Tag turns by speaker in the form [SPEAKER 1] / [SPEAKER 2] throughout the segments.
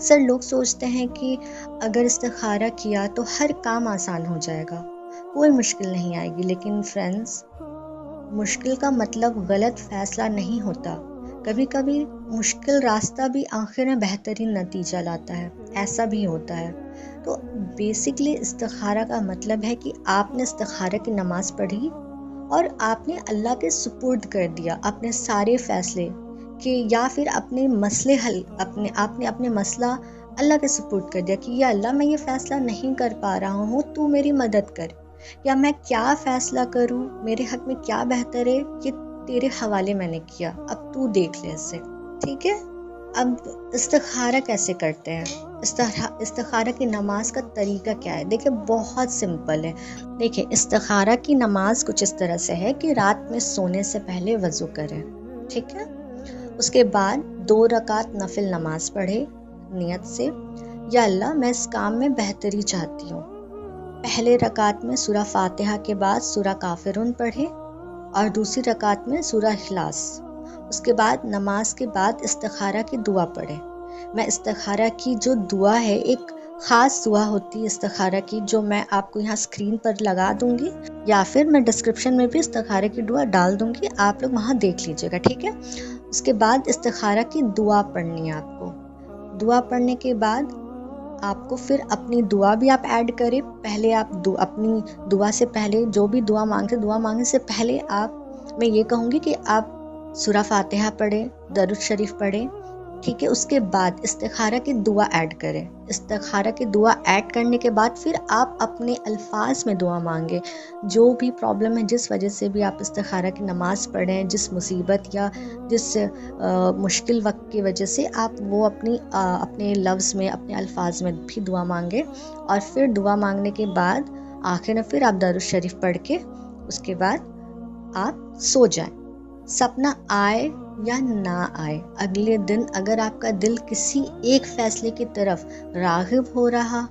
[SPEAKER 1] اکثر لوگ سوچتے ہیں کہ اگر استخارہ کیا تو ہر کام آسان ہو جائے گا، کوئی مشکل نہیں آئے گی، لیکن فرینڈز، مشکل کا مطلب غلط فیصلہ نہیں ہوتا۔ کبھی کبھی مشکل راستہ بھی آخر میں بہترین نتیجہ لاتا ہے، ایسا بھی ہوتا ہے۔ تو بیسکلی استخارہ کا مطلب ہے کہ آپ نے استخارہ کی نماز پڑھی اور آپ نے اللہ کے سپرد کر دیا اپنے سارے فیصلے کہ، یا پھر اپنے مسئلے حل آپ نے اپنے مسئلہ اللہ کے سپرد کر دیا کہ یا اللہ میں یہ فیصلہ نہیں کر پا رہا ہوں، تو میری مدد کر، یا میں کیا فیصلہ کروں، میرے حق میں کیا بہتر ہے، یہ تیرے حوالے میں نے کیا، اب تو دیکھ لے اسے، ٹھیک ہے۔ اب استخارہ کیسے کرتے ہیں؟ استخارہ کی نماز کا طریقہ کیا ہے؟ دیکھیں بہت سمپل ہے۔ دیکھیں استخارہ کی نماز کچھ اس طرح سے ہے کہ رات میں سونے سے پہلے وضو کریں، ٹھیک ہے۔ اس کے بعد 2 رکعت نفل نماز پڑھے نیت سے، یا اللہ میں اس کام میں بہتری چاہتی ہوں۔ پہلے رکعت میں سورہ فاتحہ کے بعد سورہ کافرون پڑھے اور دوسری رکعت میں سورہ اخلاص۔ اس کے بعد نماز کے بعد استخارہ کی دعا پڑھے۔ میں استخارہ کی جو دعا ہے، ایک خاص دعا ہوتی ہے استخارہ کی، جو میں آپ کو یہاں اسکرین پر لگا دوں گی، یا پھر میں ڈسکرپشن میں بھی استخارہ کی دعا ڈال دوں گی، آپ لوگ وہاں دیکھ لیجیے گا، ٹھیک ہے۔ اس کے بعد استخارہ کی دعا پڑھنی ہے آپ کو۔ دعا پڑھنے کے بعد آپ کو پھر اپنی دعا بھی آپ ایڈ کریں۔ پہلے آپ اپنی دعا سے پہلے جو بھی دعا مانگنے سے پہلے میں یہ کہوں گی کہ آپ سورہ فاتحہ پڑھیں، درود شریف پڑھیں، ٹھیک ہے۔ اس کے بعد استخارہ کی دعا ایڈ کریں۔ استخارہ کی دعا ایڈ کرنے کے بعد پھر آپ اپنے الفاظ میں دعا مانگیں، جو بھی پرابلم ہے، جس وجہ سے بھی آپ استخارہ کی نماز پڑھیں، جس مصیبت یا جس مشکل وقت کی وجہ سے، آپ وہ اپنے لفظ میں، اپنے الفاظ میں بھی دعا مانگیں، اور پھر دعا مانگنے کے بعد آخر میں پھر آپ درود شریف پڑھ کے اس کے بعد آپ سو جائیں۔ سپنا آئے یا نہ آئے، اگلے دن اگر آپ کا دل کسی ایک فیصلے کی طرف راغب ہو رہا،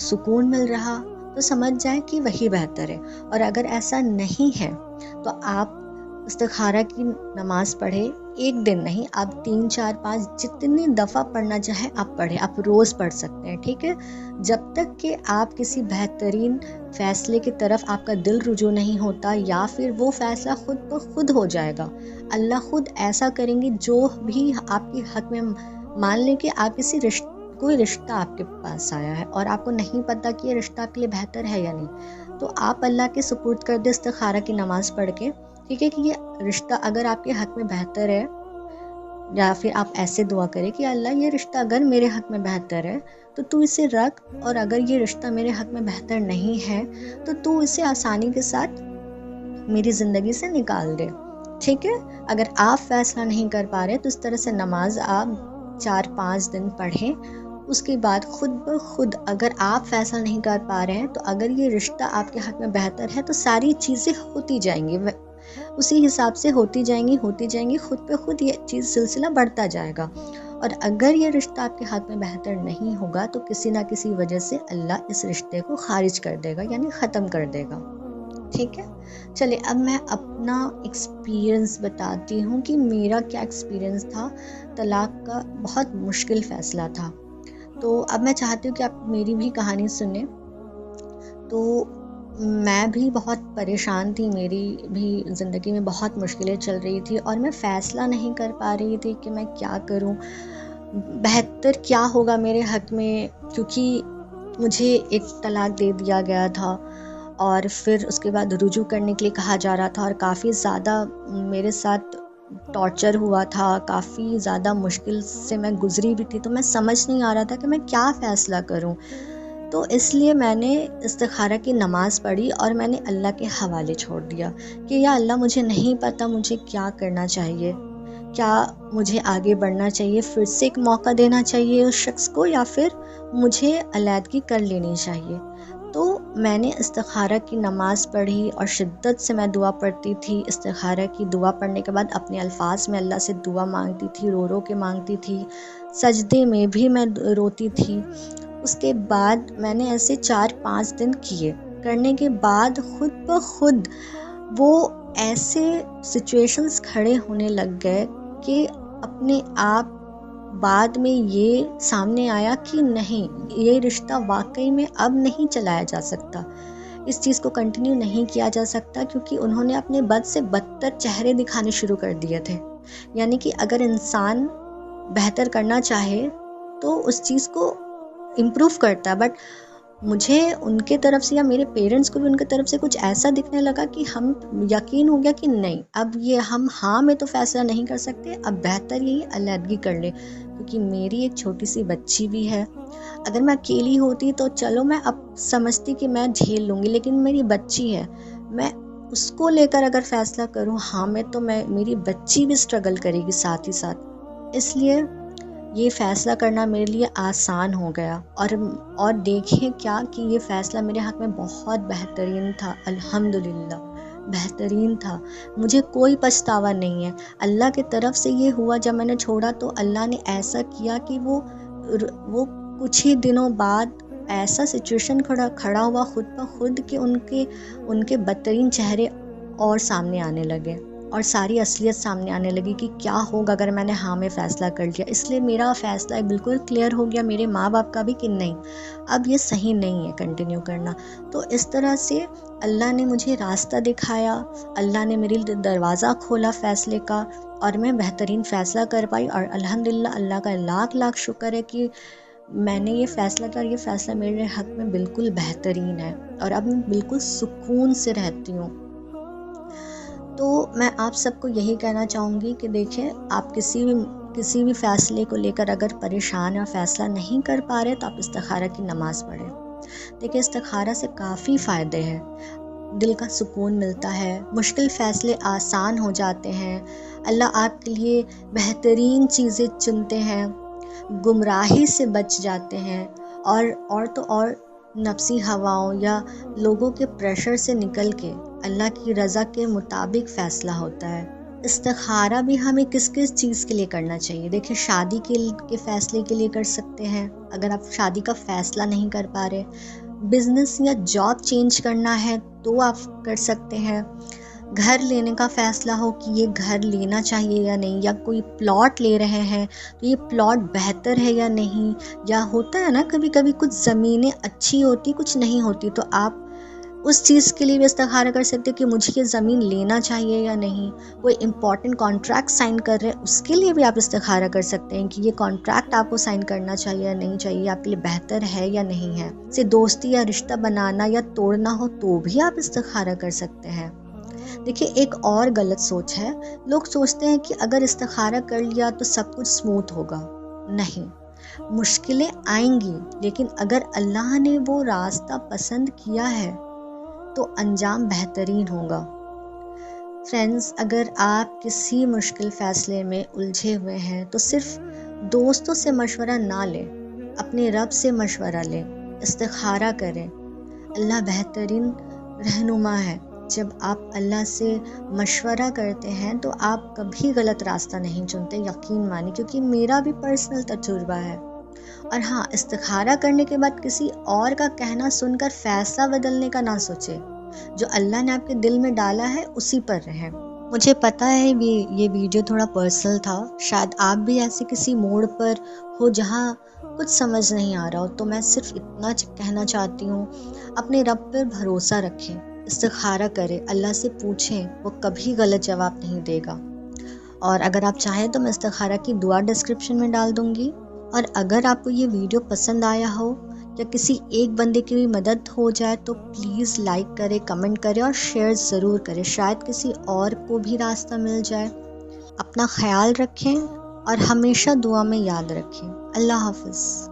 [SPEAKER 1] سکون مل رہا، تو سمجھ جائیں کہ وہی بہتر ہے۔ اور اگر ایسا نہیں ہے تو آپ استخارہ کی نماز پڑھیں، ایک دن نہیں، آپ 3 4 5 جتنی دفعہ پڑھنا چاہیں آپ پڑھیں، آپ روز پڑھ سکتے ہیں، ٹھیک ہے۔ جب تک کہ آپ کسی بہترین فیصلے کی طرف آپ کا دل رجوع نہیں ہوتا، یا پھر وہ فیصلہ خود بخود ہو جائے گا، اللہ خود ایسا کریں گے جو بھی آپ کے حق میں، مان لیں کہ آپ کوئی رشتہ آپ کے پاس آیا ہے اور آپ کو نہیں پتا کہ یہ رشتہ آپ کے لیے بہتر ہے یا نہیں، تو آپ اللہ کے سپرد کر دیں استخارہ کی نماز پڑھ کے، ٹھیک ہے، کہ یہ رشتہ اگر آپ کے حق میں بہتر ہے، یا پھر آپ ایسے دعا کریں کہ اللہ یہ رشتہ اگر میرے حق میں بہتر ہے تو تو اسے رکھ، اور اگر یہ رشتہ میرے حق میں بہتر نہیں ہے تو اسے آسانی کے ساتھ میری زندگی سے نکال دے، ٹھیک ہے۔ اگر آپ فیصلہ نہیں کر پا رہے تو اس طرح سے نماز آپ 4 5 دن پڑھیں۔ اس کے بعد خود بخود اگر آپ فیصلہ نہیں کر پا رہے ہیں تو اگر یہ رشتہ آپ کے حق میں بہتر ہے تو ساری چیزیں ہوتی جائیں گی، اسی حساب سے ہوتی جائیں گی، خود پہ خود یہ چیز سلسلہ بڑھتا جائے گا۔ اور اگر یہ رشتہ آپ کے ہاتھ میں بہتر نہیں ہوگا تو کسی نہ کسی وجہ سے اللہ اس رشتے کو خارج کر دے گا، یعنی ختم کر دے گا، ٹھیک ہے۔ چلے اب میں اپنا ایکسپیرینس بتاتی ہوں کہ میرا کیا ایکسپیرینس تھا۔ طلاق کا بہت مشکل فیصلہ تھا، تو اب میں چاہتی ہوں کہ آپ میری بھی کہانی سنیں۔ تو میں بھی بہت پریشان تھی، میری بھی زندگی میں بہت مشکلیں چل رہی تھی، اور میں فیصلہ نہیں کر پا رہی تھی کہ میں کیا کروں، بہتر کیا ہوگا میرے حق میں، کیونکہ مجھے ایک طلاق دے دیا گیا تھا، اور پھر اس کے بعد رجوع کرنے کے لیے کہا جا رہا تھا، اور کافی زیادہ میرے ساتھ ٹارچر ہوا تھا، کافی زیادہ مشکل سے میں گزری بھی تھی، تو میں سمجھ نہیں آ رہا تھا کہ میں کیا فیصلہ کروں۔ تو اس لیے میں نے استخارہ کی نماز پڑھی اور میں نے اللہ کے حوالے چھوڑ دیا کہ یا اللہ مجھے نہیں پتہ مجھے کیا کرنا چاہیے، کیا مجھے آگے بڑھنا چاہیے، پھر سے ایک موقع دینا چاہیے اس شخص کو، یا پھر مجھے علیحدگی کر لینی چاہیے۔ تو میں نے استخارہ کی نماز پڑھی اور شدت سے میں دعا پڑھتی تھی۔ استخارہ کی دعا پڑھنے کے بعد اپنے الفاظ میں اللہ سے دعا مانگتی تھی، رو رو کے مانگتی تھی، سجدے میں بھی میں روتی تھی۔ اس کے بعد میں نے ایسے 4 5 دن کیے، کرنے کے بعد خود بخود وہ ایسے سچویشنز کھڑے ہونے لگ گئے کہ اپنے آپ بعد میں یہ سامنے آیا کہ نہیں، یہ رشتہ واقعی میں اب نہیں چلایا جا سکتا، اس چیز کو کنٹینیو نہیں کیا جا سکتا، کیونکہ انہوں نے اپنے بد سے بدتر چہرے دکھانے شروع کر دیے تھے. یعنی کہ اگر انسان بہتر کرنا چاہے تو اس چیز کو امپروو کرتا ہے، بٹ مجھے ان کے طرف سے یا میرے پیرنٹس کو بھی ان کی طرف سے کچھ ایسا دکھنے لگا کہ ہم یقین ہو گیا کہ نہیں، اب یہ ہم ہاں میں تو فیصلہ نہیں کر سکتے، اب بہتر یہی علیحدگی کر لے، کیونکہ میری ایک چھوٹی سی بچی بھی ہے. اگر میں اکیلی ہوتی تو چلو میں اب سمجھتی کہ میں جھیل لوں گی، لیکن میری بچی ہے، میں اس کو لے کر اگر فیصلہ کروں ہاں میں، تو میری بچی بھی اسٹرگل کرے گی ساتھ ہی ساتھ. اس لیے یہ فیصلہ کرنا میرے لیے آسان ہو گیا. اور دیکھیں کیا کہ یہ فیصلہ میرے حق میں بہت بہترین تھا، الحمدللہ بہترین تھا. مجھے کوئی پچھتاوا نہیں ہے. اللہ کی طرف سے یہ ہوا، جب میں نے چھوڑا تو اللہ نے ایسا کیا کہ وہ کچھ ہی دنوں بعد ایسا سچویشن کھڑا ہوا خود بخود کہ ان کے بدترین چہرے اور سامنے آنے لگے، اور ساری اصلیت سامنے آنے لگی کہ کیا ہوگا اگر میں نے ہاں میں فیصلہ کر لیا. اس لیے میرا فیصلہ بالکل کلیئر ہو گیا، میرے ماں باپ کا بھی، کہ نہیں اب یہ صحیح نہیں ہے کنٹینیو کرنا. تو اس طرح سے اللہ نے مجھے راستہ دکھایا، اللہ نے میرے لیے دروازہ کھولا فیصلے کا، اور میں بہترین فیصلہ کر پائی. اور الحمدللہ اللہ کا لاکھ لاکھ شکر ہے کہ میں نے یہ فیصلہ کیا، اور یہ فیصلہ میرے حق میں بالکل بہترین ہے، اور اب میں بالکل سکون سے رہتی ہوں. تو میں آپ سب کو یہی کہنا چاہوں گی کہ دیکھیں، آپ کسی بھی فیصلے کو لے کر اگر پریشان یا فیصلہ نہیں کر پا رہے تو آپ استخارہ کی نماز پڑھیں. دیکھیں استخارہ سے کافی فائدے ہیں، دل کا سکون ملتا ہے، مشکل فیصلے آسان ہو جاتے ہیں، اللہ آپ کے لیے بہترین چیزیں چنتے ہیں، گمراہی سے بچ جاتے ہیں، اور نفسی ہواؤں یا لوگوں کے پریشر سے نکل کے اللہ کی رضا کے مطابق فیصلہ ہوتا ہے. استخارہ بھی ہمیں کس کس چیز کے لیے کرنا چاہیے؟ دیکھیں شادی کے فیصلے کے لیے کر سکتے ہیں، اگر آپ شادی کا فیصلہ نہیں کر پا رہے. بزنس یا جاب چینج کرنا ہے تو آپ کر سکتے ہیں. گھر لینے کا فیصلہ ہو کہ یہ گھر لینا چاہیے یا نہیں، یا کوئی پلاٹ لے رہے ہیں تو یہ پلاٹ بہتر ہے یا نہیں. یا ہوتا ہے نا کبھی کبھی کچھ زمینیں اچھی ہوتی کچھ نہیں ہوتی، تو آپ اس چیز کے لیے بھی استخارہ کر سکتے کہ مجھے یہ زمین لینا چاہیے یا نہیں. کوئی امپورٹنٹ کانٹریکٹ سائن کر رہے ہیں، اس کے لیے بھی آپ استخارہ کر سکتے ہیں کہ یہ کانٹریکٹ آپ کو سائن کرنا چاہیے یا نہیں چاہیے، آپ کے لیے بہتر ہے یا نہیں ہے. سے دوستی یا رشتہ بنانا یا توڑنا ہو تو بھی آپ استخارہ کر سکتے ہیں. دیکھیے ایک اور غلط سوچ ہے، لوگ سوچتے ہیں کہ اگر استخارہ کر لیا تو سب کچھ اسموتھ ہوگا. نہیں، مشکلیں آئیں گی، لیکن اگر اللہ نے وہ راستہ پسند کیا ہے تو انجام بہترین ہوگا. فرینڈز، اگر آپ کسی مشکل فیصلے میں الجھے ہوئے ہیں تو صرف دوستوں سے مشورہ نہ لیں، اپنے رب سے مشورہ لیں، استخارہ کریں. اللہ بہترین رہنما ہے. جب آپ اللہ سے مشورہ کرتے ہیں تو آپ کبھی غلط راستہ نہیں چنتے، یقین مانی، کیونکہ میرا بھی پرسنل تجربہ ہے. اور ہاں، استخارہ کرنے کے بعد کسی اور کا کہنا سن کر فیصلہ بدلنے کا نہ سوچے. جو اللہ نے آپ کے دل میں ڈالا ہے اسی پر رہیں. مجھے پتا ہے یہ ویڈیو تھوڑا پرسنل تھا، شاید آپ بھی ایسے کسی موڑ پر ہو جہاں کچھ سمجھ نہیں آ رہا ہو، تو میں صرف اتنا کہنا چاہتی ہوں، اپنے رب پر بھروسہ رکھیں، استخارہ کریں، اللہ سے پوچھیں، وہ کبھی غلط جواب نہیں دے گا. اور اگر آپ چاہیں تو میں استخارہ کی دعا ڈسکرپشن میں ڈال دوں گی. اور اگر آپ کو یہ ویڈیو پسند آیا ہو یا کسی ایک بندے کی بھی مدد ہو جائے تو پلیز لائک کریں، کمنٹ کریں اور شیئر ضرور کریں، شاید کسی اور کو بھی راستہ مل جائے. اپنا خیال رکھیں اور ہمیشہ دعا میں یاد رکھیں. اللہ حافظ.